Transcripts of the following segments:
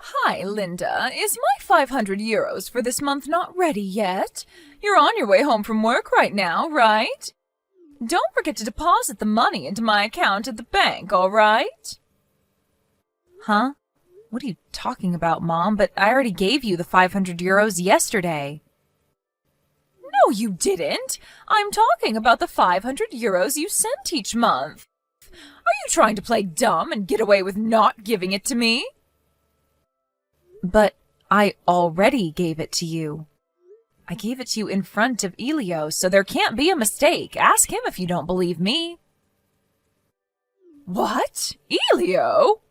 Hi, Linda. Is my 500 euros for this month not ready yet? You're on your way home from work right now, right? Don't forget to deposit the money into my account at the bank, all right? Huh? What are you talking about, Mom? But I already gave you the 500 euros yesterday. No, you didn't. I'm talking about the 500 euros you sent each month. Are you trying to play dumb and get away with not giving it to me? But I already gave it to you. I gave it to you in front of Elio, so there can't be a mistake. Ask him if you don't believe me. What? Elio?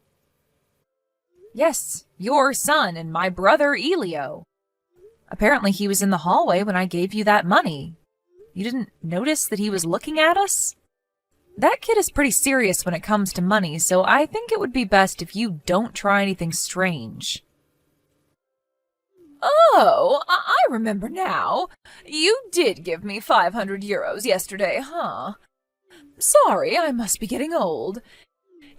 Yes, your son and my brother Elio. Apparently he was in the hallway when I gave you that money. You didn't notice that he was looking at us? That kid is pretty serious when it comes to money, so I think it would be best if you don't try anything strange. Oh, I remember now. You did give me 500 euros yesterday, huh? Sorry, I must be getting old.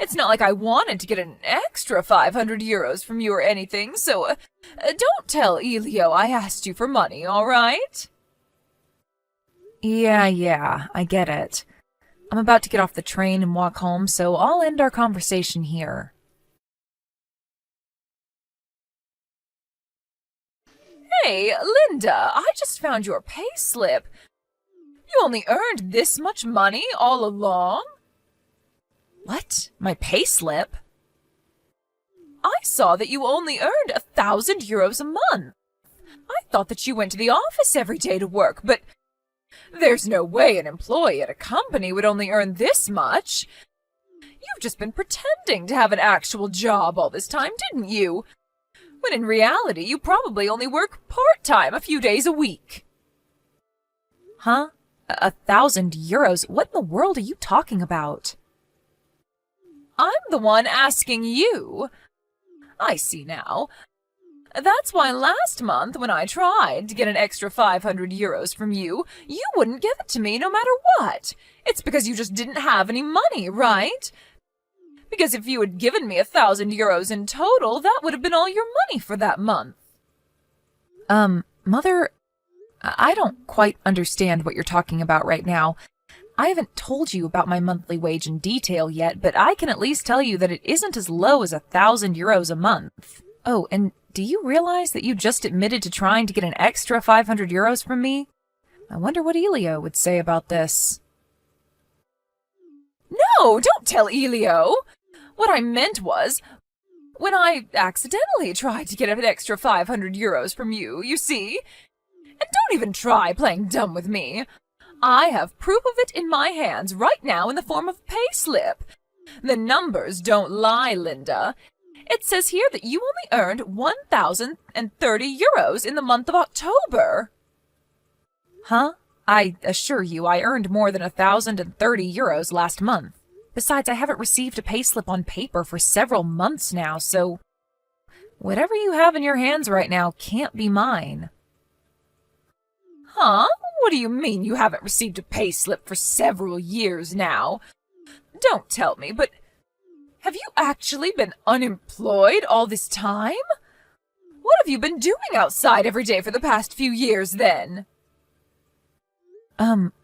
It's not like I wanted to get an extra 500 euros from you or anything, so don't tell Elio I asked you for money, all right? Yeah, I get it. I'm about to get off the train and walk home, so I'll end our conversation here. Hey, Linda, I just found your payslip. You only earned this much money all along? What? My payslip? I saw that you only earned 1,000 euros a month. I thought that you went to the office every day to work, but there's no way an employee at a company would only earn this much. You've just been pretending to have an actual job all this time, didn't you? When in reality, you probably only work part-time a few days a week. Huh? 1,000 euros? What in the world are you talking about? I'm the one asking you. I see now. That's why last month, when I tried to get an extra 500 euros from you, you wouldn't give it to me no matter what. It's because you just didn't have any money, right? Because if you had given me 1,000 euros in total, that would have been all your money for that month. Mother, I don't quite understand what you're talking about right now. I haven't told you about my monthly wage in detail yet, but I can at least tell you that it isn't as low as 1,000 euros a month. Oh, and do you realize that you just admitted to trying to get an extra 500 euros from me? I wonder what Elio would say about this. No, don't tell Elio! What I meant was, when I accidentally tried to get an extra 500 euros from you, you see? And don't even try playing dumb with me. I have proof of it in my hands right now in the form of payslip. The numbers don't lie, Linda. It says here that you only earned 1,030 euros in the month of October. Huh? I assure you I earned more than 1,030 euros last month. Besides, I haven't received a payslip on paper for several months now, so whatever you have in your hands right now can't be mine. Huh? What do you mean you haven't received a payslip for several years now? Don't tell me, but have you actually been unemployed all this time? What have you been doing outside every day for the past few years, then?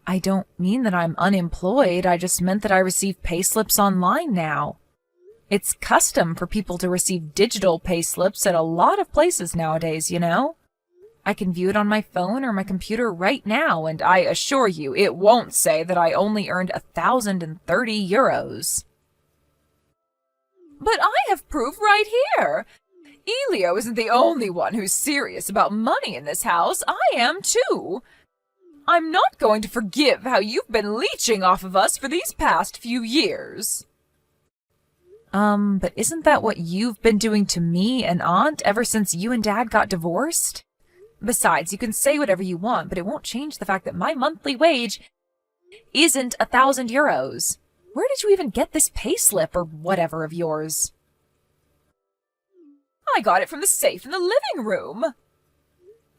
I don't mean that I'm unemployed. I just meant that I receive payslips online now. It's custom for people to receive digital payslips at a lot of places nowadays, you know? I can view it on my phone or my computer right now, and I assure you it won't say that I only earned 1,030 euros. But I have proof right here. Elio isn't the only one who's serious about money in this house. I am too. I'm not going to forgive how you've been leeching off of us for these past few years. But isn't that what you've been doing to me and Aunt ever since you and Dad got divorced? Besides, you can say whatever you want, but it won't change the fact that my monthly wage isn't 1,000 euros. Where did you even get this payslip or whatever of yours? I got it from the safe in the living room.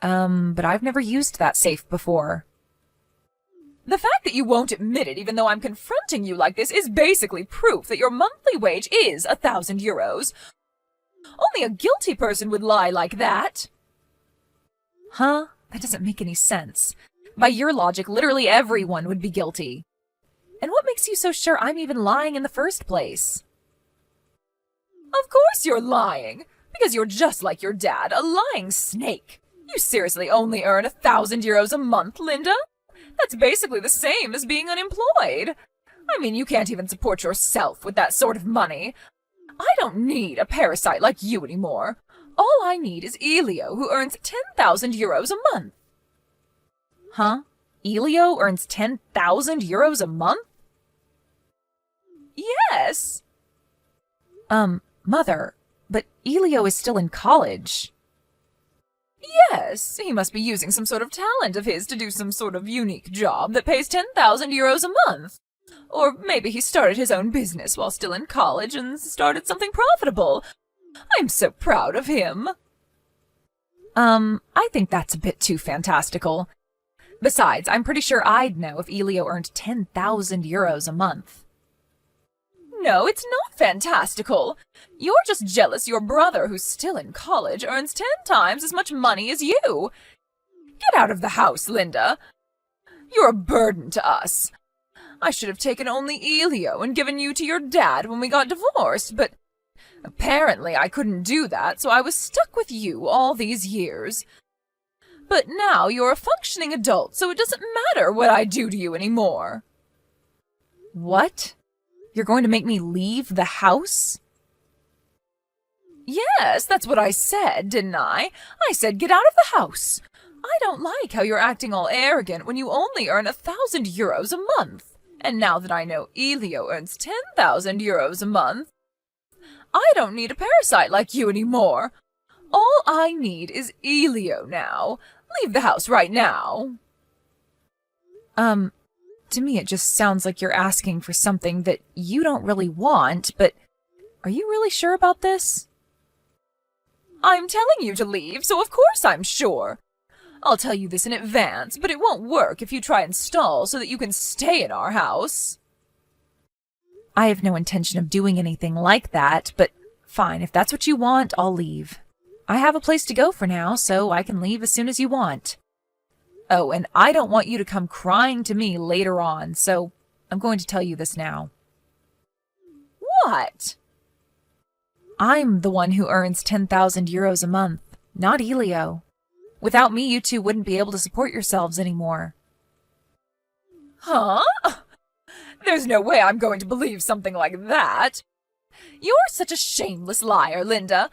But I've never used that safe before. The fact that you won't admit it, even though I'm confronting you like this, is basically proof that your monthly wage is 1,000 euros. Only a guilty person would lie like that. Huh? That doesn't make any sense. By your logic, literally everyone would be guilty. And what makes you so sure I'm even lying in the first place? Of course you're lying, because you're just like your dad, a lying snake. You seriously only earn 1,000 euros a month, Linda? That's basically the same as being unemployed. I mean, you can't even support yourself with that sort of money. I don't need a parasite like you anymore. All I need is Elio, who earns 10,000 euros a month. Huh? Elio earns 10,000 euros a month? Yes. Mother, but Elio is still in college. Yes, he must be using some sort of talent of his to do some sort of unique job that pays 10,000 euros a month. Or maybe he started his own business while still in college and started something profitable. I'm so proud of him. I think that's a bit too fantastical. Besides, I'm pretty sure I'd know if Elio earned 10,000 euros a month. No, it's not fantastical. You're just jealous your brother, who's still in college, earns 10 times as much money as you. Get out of the house, Linda. You're a burden to us. I should have taken only Elio and given you to your dad when we got divorced, but apparently I couldn't do that, so I was stuck with you all these years. But now you're a functioning adult, so it doesn't matter what I do to you anymore. What? You're going to make me leave the house? Yes, that's what I said, didn't I? I said get out of the house. I don't like how you're acting all arrogant when you only earn 1,000 euros a month. And now that I know Elio earns 10,000 euros a month, I don't need a parasite like you anymore. All I need is Elio now. Leave the house right now. To me it just sounds like you're asking for something that you don't really want, but are you really sure about this? I'm telling you to leave, so of course I'm sure. I'll tell you this in advance, but it won't work if you try and stall so that you can stay in our house. I have no intention of doing anything like that, but fine, if that's what you want, I'll leave. I have a place to go for now, so I can leave as soon as you want. Oh, and I don't want you to come crying to me later on, so I'm going to tell you this now. What? I'm the one who earns 10,000 euros a month, not Elio. Without me, you two wouldn't be able to support yourselves anymore. Huh? There's no way I'm going to believe something like that. You're such a shameless liar, Linda.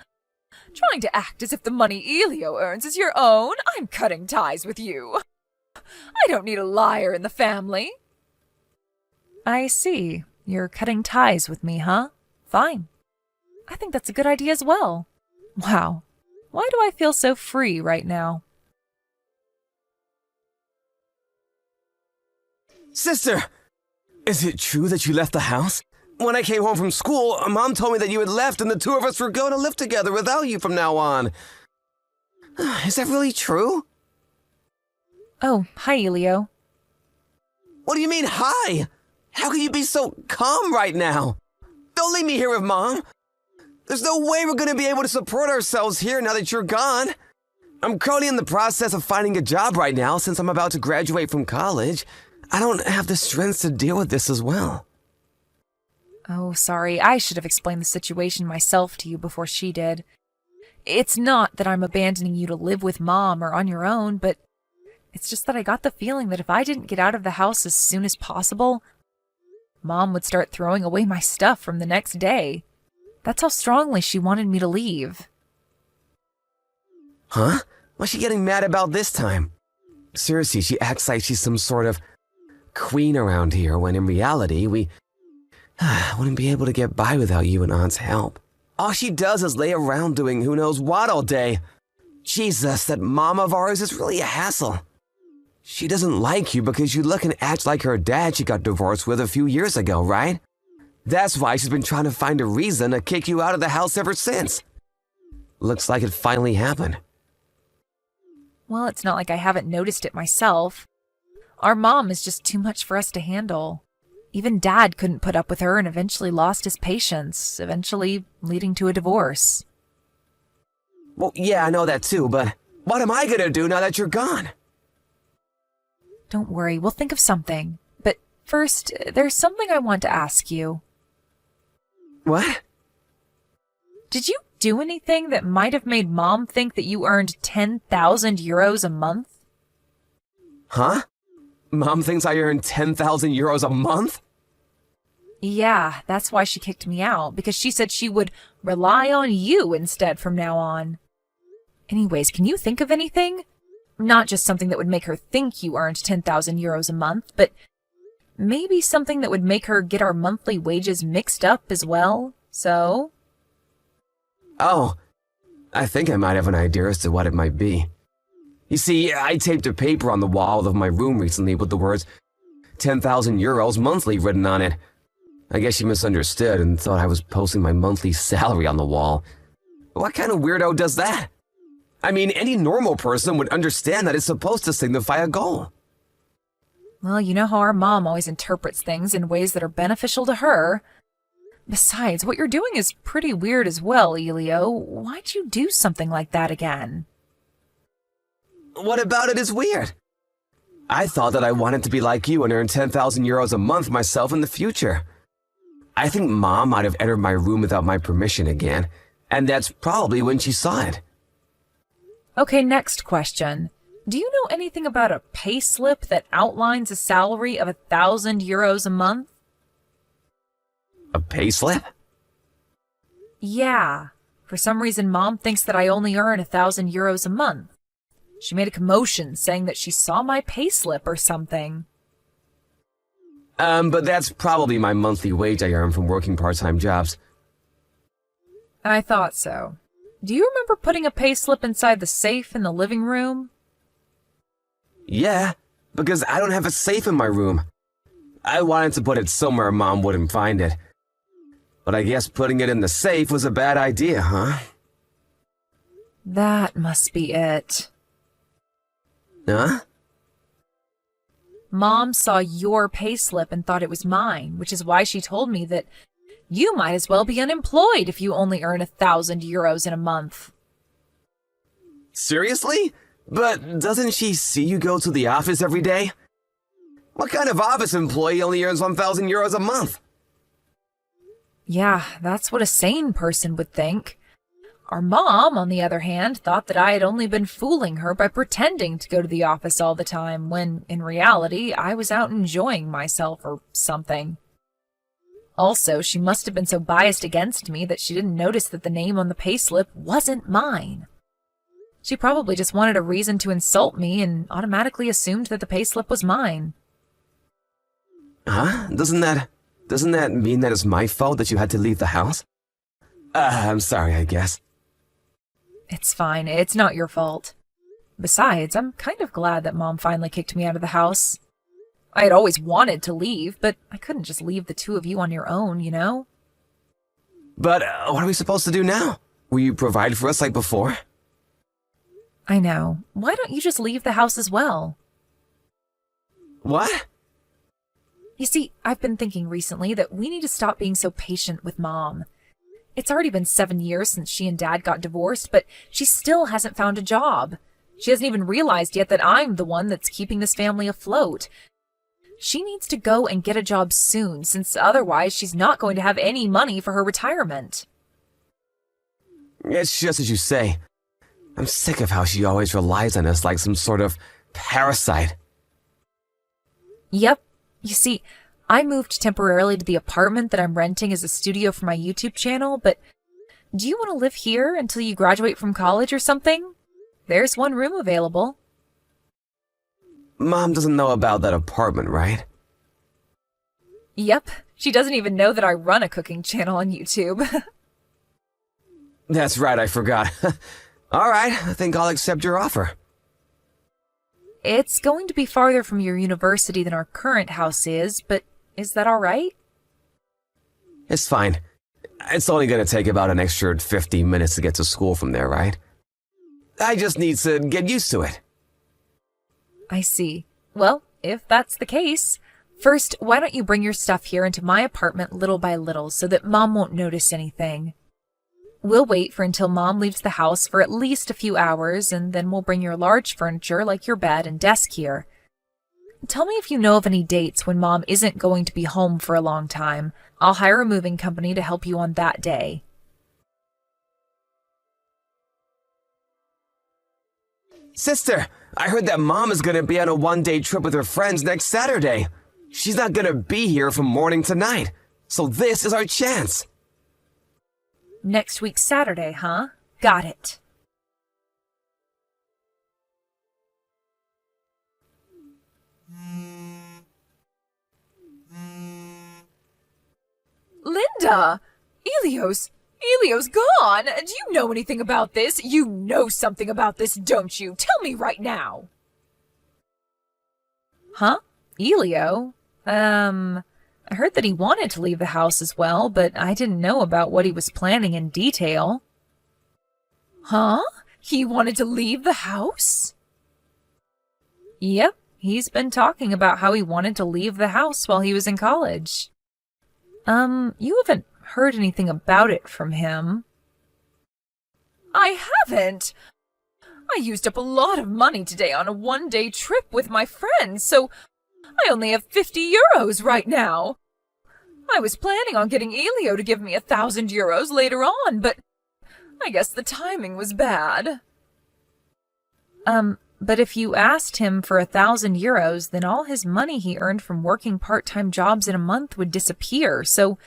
Trying to act as if the money Elio earns is your own? I'm cutting ties with you. I don't need a liar in the family. I see. You're cutting ties with me, huh? Fine. I think that's a good idea as well. Wow. Why do I feel so free right now? Sister! Is it true that you left the house? When I came home from school, Mom told me that you had left and the two of us were going to live together without you from now on. Is that really true? Oh, hi, Elio. What do you mean, hi? How can you be so calm right now? Don't leave me here with Mom. There's no way we're going to be able to support ourselves here now that you're gone. I'm currently in the process of finding a job right now since I'm about to graduate from college. I don't have the strength to deal with this as well. Oh, sorry. I should have explained the situation myself to you before she did. It's not that I'm abandoning you to live with Mom or on your own, but it's just that I got the feeling that if I didn't get out of the house as soon as possible, Mom would start throwing away my stuff from the next day. That's how strongly she wanted me to leave. Huh? What's she getting mad about this time? Seriously, she acts like she's some sort of queen around here, when in reality, we wouldn't be able to get by without you and Aunt's help. All she does is lay around doing who knows what all day. Jesus, that mom of ours is really a hassle. She doesn't like you because you look and act like her dad she got divorced with a few years ago, right? That's why she's been trying to find a reason to kick you out of the house ever since. Looks like it finally happened. Well, it's not like I haven't noticed it myself. Our mom is just too much for us to handle. Even Dad couldn't put up with her and eventually lost his patience, eventually leading to a divorce. Well, yeah, I know that too, but what am I gonna do now that you're gone? Don't worry, we'll think of something. But first, there's something I want to ask you. What? Did you do anything that might have made Mom think that you earned 10,000 euros a month? Huh? Mom thinks I earn 10,000 euros a month? Yeah, that's why she kicked me out, because she said she would rely on you instead from now on. Anyways, can you think of anything? Not just something that would make her think you earned 10,000 euros a month, but maybe something that would make her get our monthly wages mixed up as well, so? Oh, I think I might have an idea as to what it might be. You see, I taped a paper on the wall of my room recently with the words 10,000 euros monthly written on it. I guess she misunderstood and thought I was posting my monthly salary on the wall. What kind of weirdo does that? I mean, any normal person would understand that it's supposed to signify a goal. Well, you know how our mom always interprets things in ways that are beneficial to her. Besides, what you're doing is pretty weird as well, Elio. Why'd you do something like that again? What about it is weird? I thought that I wanted to be like you and earn 10,000 euros a month myself in the future. I think Mom might have entered my room without my permission again, and that's probably when she saw it. Okay, next question. Do you know anything about a payslip that outlines a salary of 1,000 euros a month? A payslip? Yeah. For some reason, Mom thinks that I only earn 1,000 euros a month. She made a commotion saying that she saw my payslip or something. But that's probably my monthly wage I earn from working part-time jobs. I thought so. Do you remember putting a payslip inside the safe in the living room? Yeah, because I don't have a safe in my room. I wanted to put it somewhere Mom wouldn't find it. But I guess putting it in the safe was a bad idea, huh? That must be it. Huh? Mom saw your payslip and thought it was mine, which is why she told me that you might as well be unemployed if you only earn 1,000 euros in a month. Seriously? But doesn't she see you go to the office every day? What kind of office employee only earns 1,000 euros a month? Yeah, that's what a sane person would think. Our mom, on the other hand, thought that I had only been fooling her by pretending to go to the office all the time, when, in reality, I was out enjoying myself or something. Also, she must have been so biased against me that she didn't notice that the name on the payslip wasn't mine. She probably just wanted a reason to insult me and automatically assumed that the payslip was mine. Huh? Doesn't that mean that it's my fault that you had to leave the house? I'm sorry, I guess. It's fine. It's not your fault. Besides, I'm kind of glad that Mom finally kicked me out of the house. I had always wanted to leave, but I couldn't just leave the two of you on your own, you know? But what are we supposed to do now? Will you provide for us like before? I know. Why don't you just leave the house as well? What? You see, I've been thinking recently that we need to stop being so patient with Mom. It's already been 7 years since she and Dad got divorced, but she still hasn't found a job. She hasn't even realized yet that I'm the one that's keeping this family afloat. She needs to go and get a job soon, since otherwise she's not going to have any money for her retirement. It's just as you say. I'm sick of how she always relies on us like some sort of parasite. Yep. You see, I moved temporarily to the apartment that I'm renting as a studio for my YouTube channel, but do you want to live here until you graduate from college or something? There's one room available. Mom doesn't know about that apartment, right? Yep. She doesn't even know that I run a cooking channel on YouTube. That's right, I forgot. All right, I think I'll accept your offer. It's going to be farther from your university than our current house is, but is that all right? It's fine. It's only going to take about an extra 50 minutes to get to school from there, right? I just need to get used to it. I see. Well, if that's the case, first, why don't you bring your stuff here into my apartment little by little so that Mom won't notice anything? We'll wait for until Mom leaves the house for at least a few hours, and then we'll bring your large furniture like your bed and desk here. Tell me if you know of any dates when Mom isn't going to be home for a long time. I'll hire a moving company to help you on that day. Sister, I heard that Mom is gonna be on a one-day trip with her friends next Saturday. She's not gonna be here from morning to night, so this is our chance. Next week Saturday, huh? Got it. Linda! Elio's gone! Do you know anything about this? You know something about this, don't you? Tell me right now! Huh? Elio? I heard that he wanted to leave the house as well, but I didn't know about what he was planning in detail. Huh? He wanted to leave the house? Yep, he's been talking about how he wanted to leave the house while he was in college. You haven't heard anything about it from him? I haven't! I used up a lot of money today on a one-day trip with my friends, so I only have 50 euros right now. I was planning on getting Elio to give me 1,000 euros later on, but I guess the timing was bad. But if you asked him for 1,000 euros, then all his money he earned from working part-time jobs in a month would disappear, so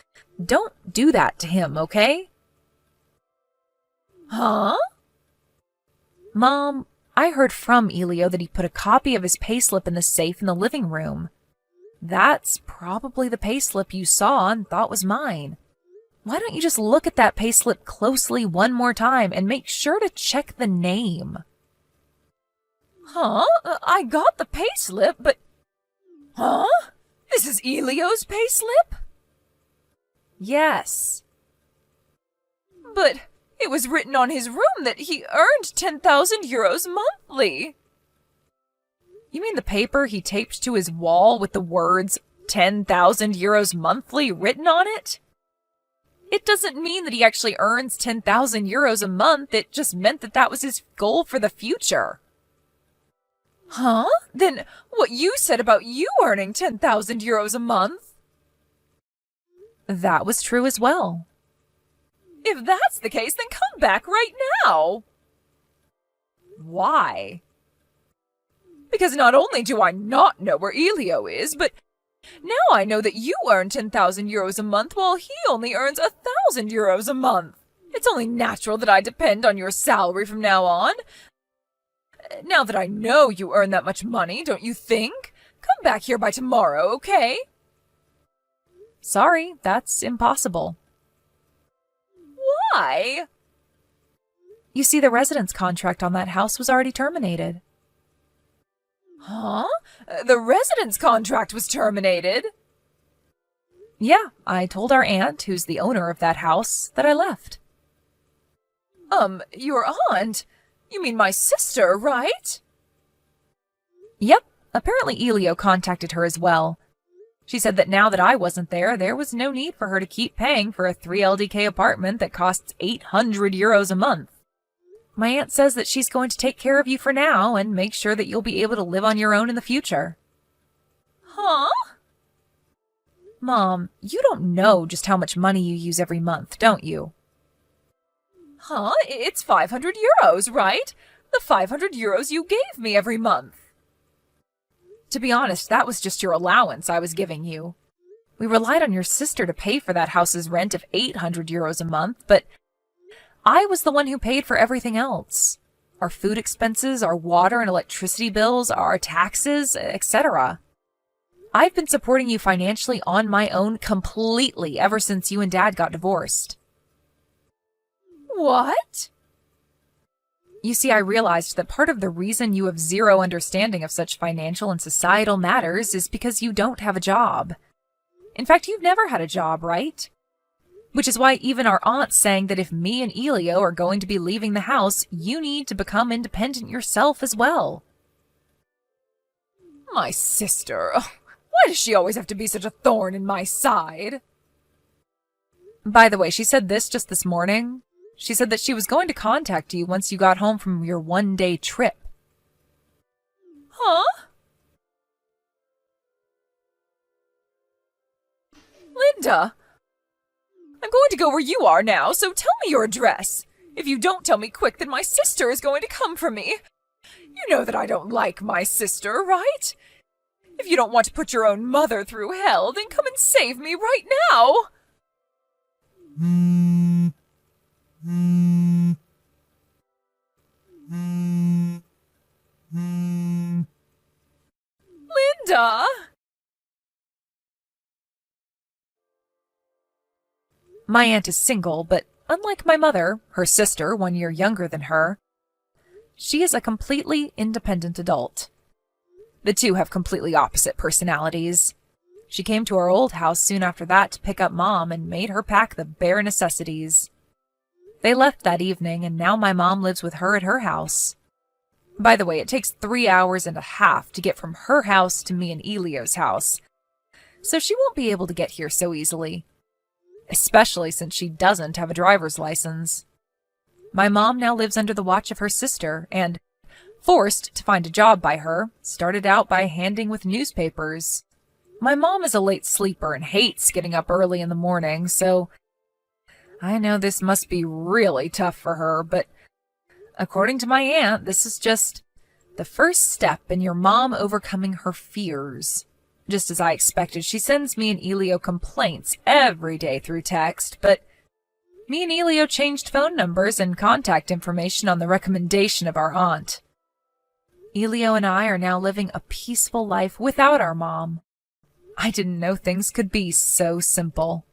don't do that to him, okay? Huh? Mom, I heard from Elio that he put a copy of his payslip in the safe in the living room. That's probably the payslip you saw and thought was mine. Why don't you just look at that payslip closely one more time and make sure to check the name? Huh? I got the payslip, but... Huh? This is Elio's payslip? Yes. But it was written on his room that he earned 10,000 euros monthly. You mean the paper he taped to his wall with the words 10,000 euros monthly written on it? It doesn't mean that he actually earns 10,000 euros a month. It just meant that that was his goal for the future. Huh? Then what you said about you earning 10,000 euros a month? That was true as well. If that's the case, then come back right now. Why? Because not only do I not know where Elio is, but now I know that you earn 10,000 euros a month while he only earns 1,000 euros a month. It's only natural that I depend on your salary from now on. Now that I know you earn that much money, don't you think? Come back here by tomorrow, okay? Sorry, that's impossible. Why? You see, the residence contract on that house was already terminated. Huh? The residence contract was terminated? Yeah, I told our aunt, who's the owner of that house, that I left. Your aunt? You mean my sister, right? Yep, apparently Elio contacted her as well. She said that now that I wasn't there, there was no need for her to keep paying for a 3 LDK apartment that costs 800 euros a month. My aunt says that she's going to take care of you for now and make sure that you'll be able to live on your own in the future. Huh? Mom, you don't know just how much money you use every month, don't you? Huh? It's 500 euros, right? The 500 euros you gave me every month. To be honest, that was just your allowance I was giving you. We relied on your sister to pay for that house's rent of 800 euros a month, but I was the one who paid for everything else. Our food expenses, our water and electricity bills, our taxes, etc. I've been supporting you financially on my own completely ever since you and Dad got divorced. What? You see, I realized that part of the reason you have zero understanding of such financial and societal matters is because you don't have a job. In fact, you've never had a job, right? Which is why even our aunt's saying that if me and Elio are going to be leaving the house, you need to become independent yourself as well. My sister. Why does she always have to be such a thorn in my side? By the way, she said this just this morning. She said that she was going to contact you once you got home from your one-day trip. Huh? Linda! I'm going to go where you are now, so tell me your address. If you don't tell me quick, then my sister is going to come for me. You know that I don't like my sister, right? If you don't want to put your own mother through hell, then come and save me right now. Linda! My aunt is single, but unlike my mother, her sister, 1 year younger than her, she is a completely independent adult. The two have completely opposite personalities. She came to our old house soon after that to pick up Mom and made her pack the bare necessities. They left that evening, and now my mom lives with her at her house. By the way, it takes 3 hours and a half to get from her house to me and Elio's house, so she won't be able to get here so easily, especially since she doesn't have a driver's license. My mom now lives under the watch of her sister, and, forced to find a job by her, started out by handing with newspapers. My mom is a late sleeper and hates getting up early in the morning, so I know this must be really tough for her, but according to my aunt, this is just the first step in your mom overcoming her fears. Just as I expected, she sends me and Elio complaints every day through text, but me and Elio changed phone numbers and contact information on the recommendation of our aunt. Elio and I are now living a peaceful life without our mom. I didn't know things could be so simple.